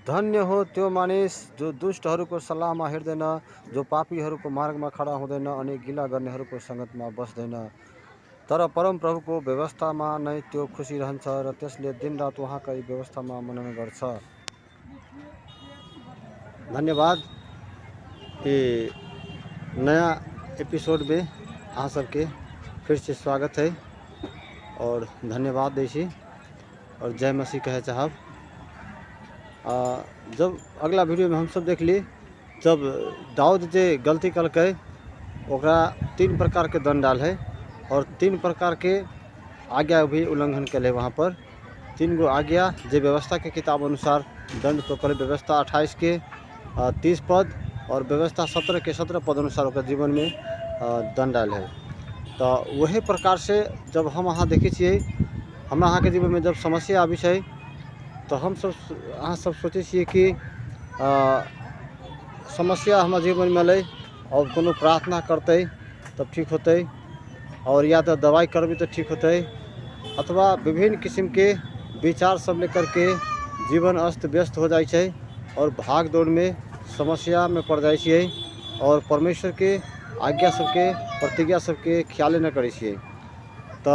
धन्य हो त्यो मानिस जो दुष्टहरूको सल्लाहमा हिँड्दैन, जो पापीहरूको मार्गमा खडा हुँदैन अनि गिला गर्नेहरूको सङ्गतमा बस्दैन। तर परमप्रभुको व्यवस्थामा नै त्यो खुसी रहन्छ र त्यसले दिनरात उहाँकै व्यवस्थामा मनन गर्छ। धन्यवाद। ये नया एपिसोड में आप सबके फिर से स्वागत है और धन्यवाद दैसी और जय मसीह कहे चाहब। जब अगला वीडियो में हम सब देख ली, जब दाऊद जे गलती करके ओकरा 3 प्रकार के दंड डाल है और 3 प्रकार के आज्ञा भी उल्लंघन कले। वहाँ पर 3 गो आज्ञा जे व्यवस्था के किताब अनुसार दंड तो करे। व्यवस्था 28 के 30 पद और व्यवस्था 17 के 17 पद अनुसार ओकर जीवन में दंड डाल है। तो वही प्रकार से जब हम अहाँ देखी छे हमरा अहाँ के जीवन में जब समस्या आबी है तो हम सब अहाँ सब सोचे छे कि समस्या हमारे जीवन में अल और कोनो प्रार्थना करते तब ठीक होते, और या तो दवाई करबी तो ठीक होते, अथवा विभिन्न किस्म के विचार सब लेकर के जीवन अस्त व्यस्त हो जाए छे और भाग दौड़ में समस्या में पड़ जाए छे और परमेश्वर के आज्ञा सबके प्रतिज्ञा सबके ख्याल न करे छे। तो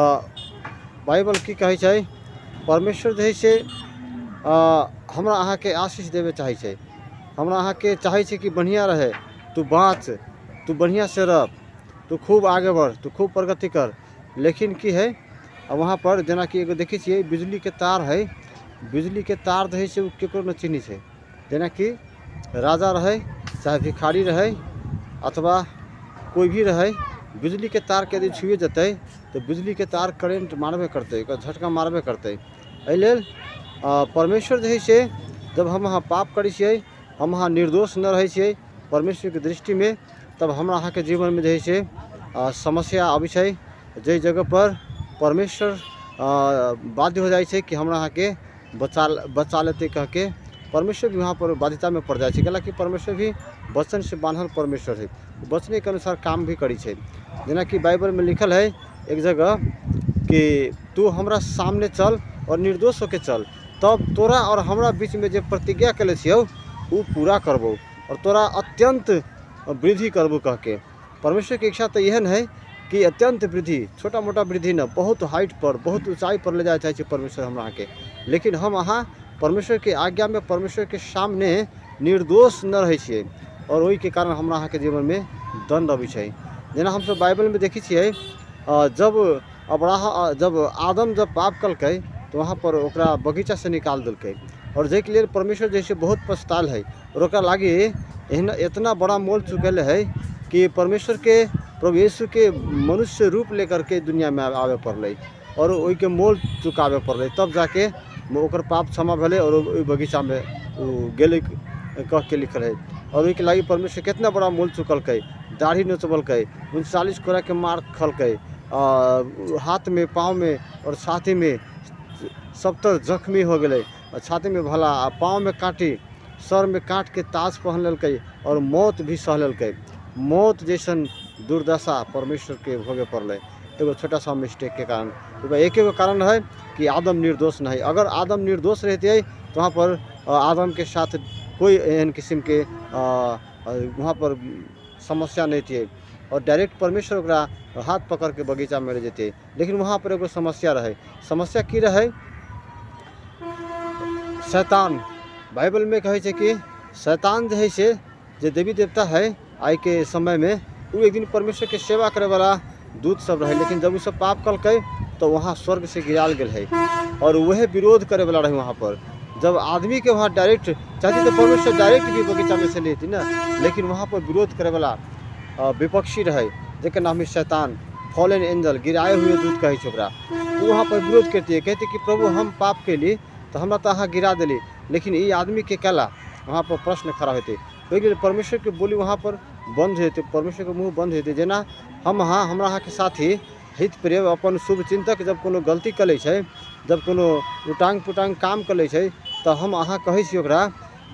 बाइबल की कहे छे, परमेश्वर जे से हमरा अहाँ के आशीष देवे चाहे छे। हमरा अहाँ के चाहे छे कि बढ़िया रहे, तू बाँच, तू बढ़िया से रह, तू खूब आगे बढ़, तू खूब प्रगति कर। लेकिन की है वहाँ पर जना कि एगो देखी छे बिजली के तार है, बिजली के तार जे से केकरो न चिन्ही छे। जना कि राजा रहे चाहे भिखारी रहे अथवा कोई भी रहे, बिजली के तार के यदि छुए जते तो बिजली के तार करेंट मारबे करते, झटका मारबे करते। एहि परमेश्वर जे से जब हम अहाँ पाप करी छे, हम अहाँ निर्दोष न रहे छे परमेश्वर के दृष्टि में, तब हमरा अहाँ के जीवन में जे से समस्या आबी छे। जे जगह पर परमेश्वर बाध्य हो जाए छे कि हमरा अहाँ के बचा लेते कह के, परमेश्वर भी वहाँ पर बाध्यता में पड़ जाए छे। कि परमेश्वर भी वचन से बांधल परमेश्वर है, वचन के अनुसार काम भी करी छे। जना कि बाइबल में लिखल है एक जगह कि तू हमरा सामने चल और निर्दोष होके चल, तब तोरा और हमरा बीच में जो प्रतिज्ञा कले छियौ वो पूरा करबो और तोरा अत्यंत वृद्धि करबो कह के। परमेश्वर की इच्छा तो यह है कि अत्यंत वृद्धि, छोटा मोटा वृद्धि न, बहुत हाइट पर, बहुत ऊंचाई पर ले जाए चाहे परमेश्वर हमरा के। लेकिन हम अहाँ परमेश्वर के आज्ञा में, परमेश्वर के सामने निर्दोष न रहे छे और वही के कारण हमरा अहाँ के जीवन में दंड अभी छे। जना हम सब बाइबल में देखी छे जब आदम जब पाप कलकै तो वहाँ पर ओकरा बगीचा से निकाल दिलकै और जेके लिए परमेश्वर जैसे बहुत पछताल है और ओकरा लागे इतना बड़ा मोल चुकल है कि परमेश्वर के प्रभु यीशु के मनुष्य रूप लेकर के दुनिया में आवे पड़े और वही के मोल चुकावे पड़े, तब जाके ओकर पाप क्षमा भले और ओई बगीचा में गेले कह के लिखल है। और वही के लागी परमेश्वर कितना बड़ा मोल चुकलकै, दाढ़ी नोचबलकै, 39 कोड़ा के मार खलकै, हाथ में, पाँव में और छाती में 70 जख्मी हो गए, छाती में भला, पाँव में काटी, सर में काट के ताज पहन ललकै और मौत भी सह ललकै। मौत जैसन दुर्दशा परमेश्वर के भोगे पड़े एगो छोटा सा मिस्टेक के कारण। तो एक एगो कारण है कि आदम निर्दोष नहीं। अगर आदम निर्दोष रहते तो वहाँ पर आदम के साथ कोई एहन किस्म के वहाँ पर समस्या नहीं थी और डायरेक्ट परमेश्वर ओकरा हाथ पकड़ के बगीचा में ले जेते। लेकिन वहाँ पर एगो समस्या रहे। समस्या की रहे? शैतान। बाइबल में कहे छे कि शैतान जो है से जो देवी देवता है आई के समय में वो एक दिन परमेश्वर के सेवा करे वाला दूत सब रहे, लेकिन जब वो सब पाप कलकै तो वहाँ स्वर्ग से गिराल गए है और वह विरोध करे वाला रहे। वहाँ पर जब आदमी के वहाँ डायरेक्ट चाहती तो परमेश्वर डायरेक्ट भी बगीचा में से लेती ना, लेकिन वहाँ पर विरोध करे वाला विपक्षी रहे जेकर नाम है शैतान, फॉलन एंजल, गिराए हुए दूत कहे ओकरा। वो वहाँ पर विरोध करती है, कहती कि प्रभु हम पाप के लिए तो हमरा तो अहाँ गिरा दिली, लेकिन ये आदमी के कला वहाँ पर प्रश्न खड़ा होते। तो परमेश्वर के बोली वहाँ पर बंद होते, परमेश्वर के मुँह बंद होते। जेना हम अहाँ हमरा अहाँ के साथी हित प्रिय अपन शुभ चिंतक जब कोनो गलती कले छे, जब कोनो उटांग पुटांग काम कले छे तो हम अहाँ कहे छी ओकरा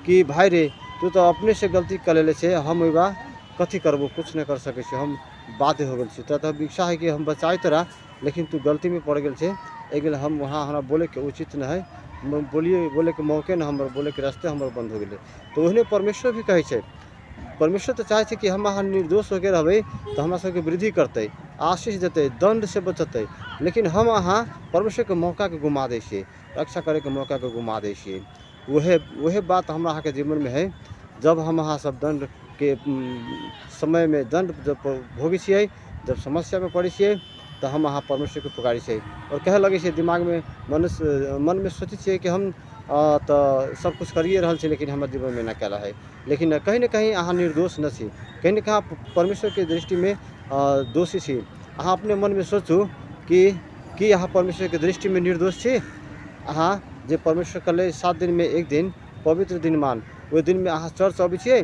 कि भाई रे तू तो अपने से गलती कर ले छे, हम एबा कथी करबो, कुछ नहीं कर सके छे, हम बाध्य हो गए छे। तो इच्छा है कि हम बचाए तोरा, लेकिन तू गलती में पड़ गए छे, एक हम वहाँ हमरा बोले के उचित न है, बोले के मौके न हमर बोले के रास्ते हमर बंद हो गए। तो ओहने परमेश्वर भी कहे छे, परमेश्वर तो चाहे छे कि हम अहाँ निर्दोष होकर रहबै तो हमरा सबके वृद्धि करते, आशीष देते, दंड से बचते। लेकिन हम अहाँ परमेश्वर के मौका के गुमा दै छियै, रक्षा करे के मौका के गुमा दै छियै। वह बात हमरा अहाँ के जीवन में है। जब हम अहाँ सब दंड के समय में दंड जब भोगी छियै, जब समस्या में पड़े छियै, तो हम अहाँ परमेश्वर के पुकारी छियै और कहे लगे छियै, दिमाग में मन में सोचे छियै कि हम तो सब कुछ करिए रहल छी, लेकिन हमारे जीवन में न कैला है। लेकिन कहीं न कहीं अहाँ निर्दोष न छी, कहीं न कहीं परमेश्वर के दृष्टि में दोषी छी। अहाँ अपने मन में सोचू कि अहाँ परमेश्वर के दृष्टि में निर्दोष छी। अहाँ जे परमेश्वर कहले 7 दिन में एक दिन पवित्र दिन मान, ओहि दिन में अहाँ चर्च अबै छियै।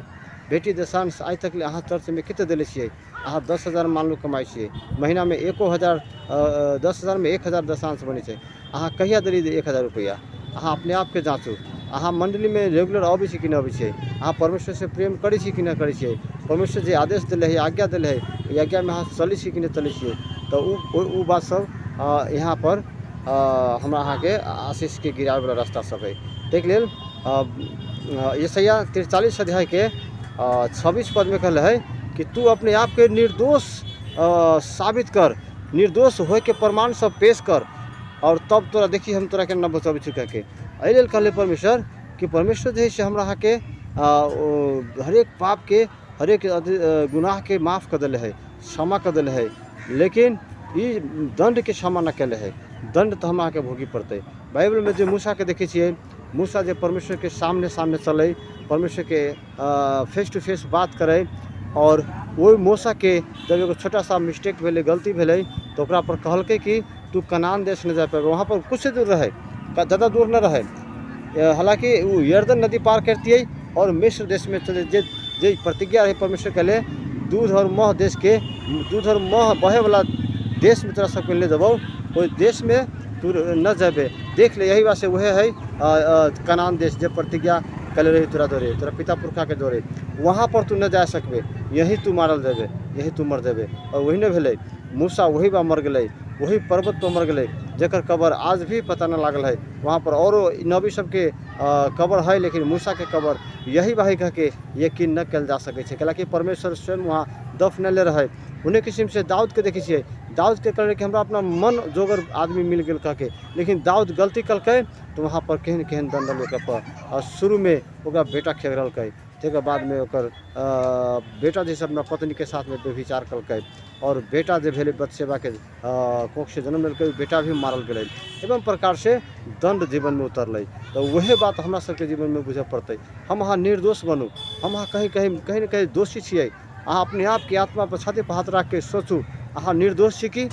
बेटी दशांश आज तक अहाँ चर्च में कते देले छियै? अहाँ 10,000 मान लो कमाई छियै, महीना में 10,000 में 1,000 दशांश बने छै। अहाँ कहिया देली 1,000 रुपया? अहाँ अपने आप के जाँचू। अहाँ मंडली में रेगुलर अबै छी कि नहीं अबै छियै? अहाँ परमेश्वर से प्रेम करै छी कि नहीं करै छियै? परमेश्वर जे आदेश दिले है, आज्ञा दिले है, ओहि आज्ञा में अहाँ चलै छी कि नहीं चलै छियै? तो उ बात सब यहाँ पर हमरा अहाँ के आशीष के गिरावे वाला रास्ता सब है। देख लेल यशायाह 43 अध्याय के 26 पद में कहले है कि तू अपने आप के निर्दोष साबित कर, निर्दोष होए के प्रमाण सब पेश कर, और तब तोरा देखी हम तोरा के न बचाबे छी। कह के एहि लेल कहले परमेश्वर कि परमेश्वर जे से हमरा के हरेक पाप के, हरेक गुनाह के माफ़ कर दिले है, क्षमा कर दिले है। लेकिन ये दंड के क्षमा न कैले है, दंड तो हमरा के भोगी पड़ते। बाइबल में जो मूसा के देखे छियै, मूसा जे परमेश्वर के सामने चले, परमेश्वर के फेस टू फेस बात करे, और वही मूसा के जब एगो छोटा सा मिस्टेक भेले, गलती भेले, तो ओकरा पर कहलकै कि तू कनान देश न जा पाएगा। वहाँ पर कुछ दूर रहे, ज़्यादा दूर न रहे। हालांकि वो यर्दन नदी पार करती है और मिस्र देश में चले। जे प्रतिज्ञा रहे परमेश्वर के लिए, दूध और मह देश के, दूध और मह बहे वाला देश में तोरा सबके ले जब कोई देश में तू न जाबे। देख ले, यही बात से वह है कनान देश जे प्रतिज्ञा कल रही तोरा दौरे, तोरा पिता पुरखा के दौरे, वहाँ पर तू न जा सकबे, यही तू मारल जेबे, यही तू मर जेबे। और वही न भेले, मूसा वही बा मर गए, वही पर्वत पर मर गए, जकर कबर आज भी पता न लागल है। वहाँ पर और नबी सबके कबर है, लेकिन मूसा के कबर यही बाही कह के यकीन न कल जा सके छे, कैलाकि परमेश्वर स्वयं वहाँ दफन ले रहे। उन्हें किस्म से दाऊद के देखी छे, दाऊद के कहले कि हमरा अपना मन जोगर आदमी मिल गए कह के, लेकिन दाऊद गलती कलकै तो वहाँ पर केहन केहन दंड पर। और शुरू में ओकरा बेटा खेलकै, तकर बाद में ओकर बेटा जैसे अपना पत्नी के साथ में व्यभिचार कलकै, और बेटा जे भेले बतसेबा के कोख से जन्म लेलकै, बेटा भी मारल गए। एवं प्रकार से दंड जीवन में उतरलै। तो वही बात हमरा सबके जीवन में बुझे पड़ते। हम अहाँ निर्दोष बनू, हम अहाँ कहीं न कहीं दोषी छियै। अहाँ अपने आप की आत्मा पर छाती पर हाथ रख के सोचू, अहाँ निर्दोष छी कि?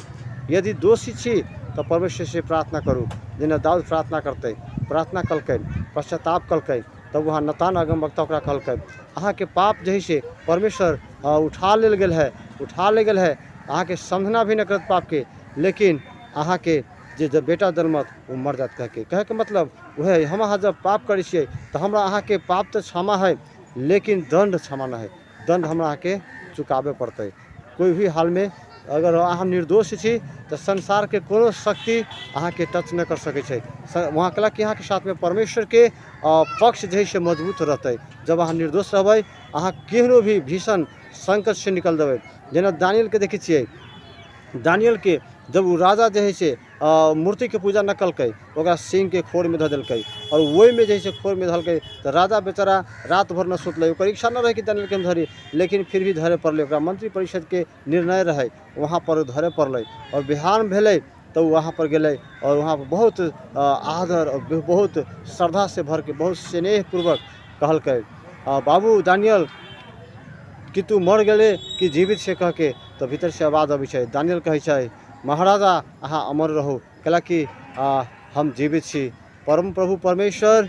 यदि दोषी छी तो परमेश्वर से प्रार्थना करू, जेना दाऊद प्रार्थना करते, प्रार्थना कलकै, पश्चाताप कलकै। तब वहाँ नतान अगम वक्ता ओकरा कहलकै, अहाँ के पाप जही से परमेश्वर उठा लेल गेल है, अहाँ के समझना भी न करत पाप के, लेकिन अहाँ के जे जब बेटा जन्मत वो मर जात। कहे के मतलब वह हम अहाँ जब पाप करै छियै तो हमरा अहाँ के पाप तो क्षमा है, लेकिन दंड क्षमा न है। दंड हमरा के चुकावे पड़ते। कोई भी हाल में अगर अहाँ निर्दोष छी तो संसार के कोनो शक्ति अहाँ के टच न कर सके छे। वहाँ कला कि अहाँ के साथ में परमेश्वर के पक्ष जे से मजबूत रहते। जब अहाँ निर्दोष रहबै, अहाँ केहनो भी भीषण संकट से निकल देबै। जेना दानियल के देखै छियै, दानियल के जब वो राजा जे है से मूर्ति के पूजा न कलकै, ओकरा सिंह के खोर में धऽ देलकै, और वही में जैसे खोर में धलकै तो राजा बेचारा रात भर न सुतलै। ओकर इच्छा न रहे कि दानियल के हम धरी, लेकिन फिर भी धरे पड़लै। ओकरा मंत्री परिषद के निर्णय रहे, वहाँ पर धरे पड़लै। और बिहान भेलै तो वहाँ पर गेलै, और वहाँ पर बहुत आदर और बहुत श्रद्धा से भर के, बहुत स्नेहपूर्वक कहलकै, बाबू दानियल कि तू मर गए कि जीवित से कह के। तो भीतर से आवाज़ अबै छै, दानियल कहै छै, महाराजा अहाँ अमर रहू, कैलाकि हम जीवित छी। परम प्रभु परमेश्वर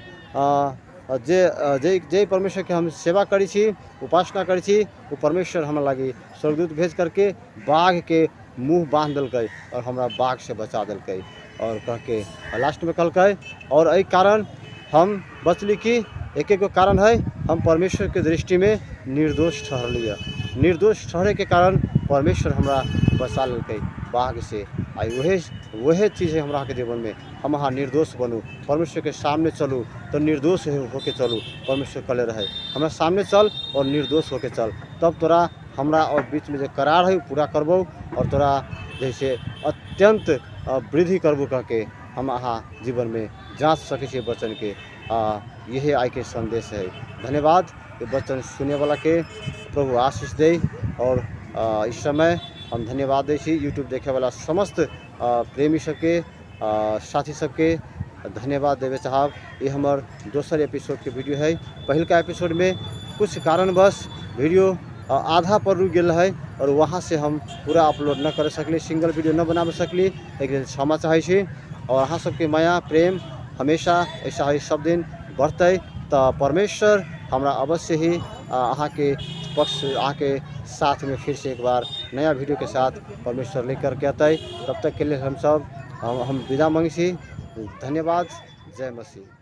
जे परमेश्वर के हम सेवा करी छी, उपासना करी छी, वो परमेश्वर हमरा लगी स्वर्गदूत भेज करके बाघ के मुँह बांध दिलकै, और हमरा बाघ से बचा दिलकै। और कह के लास्ट में कहलकै, और एहि कारण हम बचली कि एक कारण है, हम परमेश्वर के दृष्टि में निर्दोष ठहरलिए। निर्दोष ठहरे के कारण परमेश्वर हमरा बचा लेलकै बाघ से। आ वह चीज़ है हमरा के जीवन में। हम अहाँ निर्दोष बनू, परमेश्वर के सामने चलू तो निर्दोष होके चलू। परमेश्वर कले रहे हमरा सामने चल और निर्दोष होके चल, तब तोरा हमरा और बीच में जो करार है पूरा करबो और तोरा जैसे अत्यंत वृद्धि करबो कह के हम अहाँ जीवन में जाँच सके छे वचन के। यही आई के संदेश है। धन्यवाद। ये वचन सुने वाला के प्रभु आशीष दे। और इस समय हम धन्यवाद दे छी यूट्यूब देखे वाला समस्त प्रेमी सबके, साथी सबके धन्यवाद देवे चाहब। ये हमार दोसर एपिसोड के वीडियो है। पहलका एपिसोड में कुछ कारणवश वीडियो आधा पर रुक गया है और वहाँ से हम पूरा अपलोड न कर सकली, सिंगल वीडियो न बना सकली, लेकिन क्षमा चाहे छी। और अहाँ सबके माया प्रेम हमेशा ऐसा ही सब दिन बढ़ते तो परमेश्वर हमरा अवश्य ही अहाँ के पक्ष, अहाँ के साथ में फिर से एक बार नया वीडियो के साथ परमेश्वर लेकर के आते। तब तक के लिए हम सब विदा मांगी छी। धन्यवाद। जय मसीह।